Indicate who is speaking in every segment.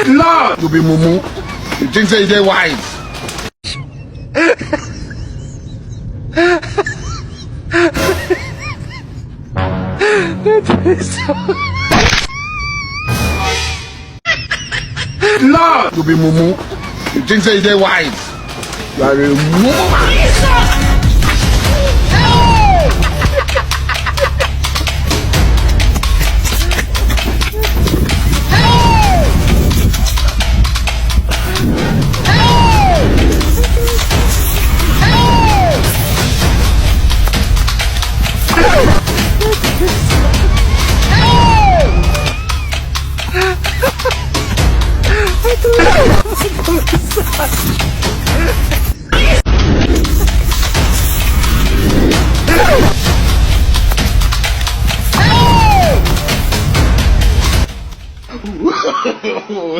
Speaker 1: Lord, you be mumu. You think say they wise? Lord, you be mumu. You think say they wise? You are a mumu.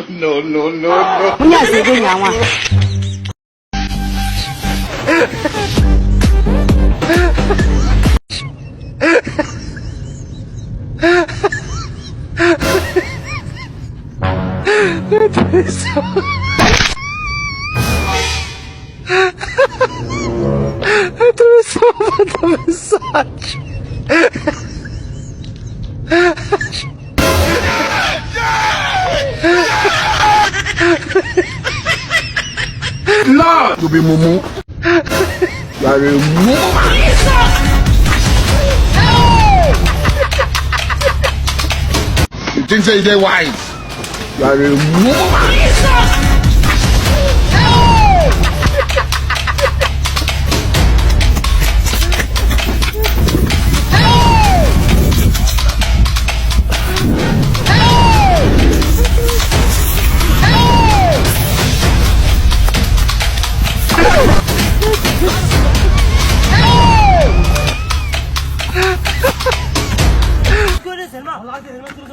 Speaker 1: No, no, no, no.
Speaker 2: Punya sih gue nyawa.
Speaker 1: Lord, you be mumu. You are a mumu. You think say they wise? You are a mumu.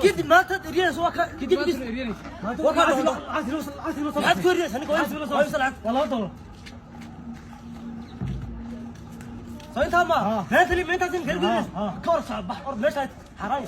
Speaker 3: كده ما تدري سواء كده بس ما تدري أنا كويس والله والله صحيح تمام هذا اللي ما تزين كده كورس بحر ليش حرام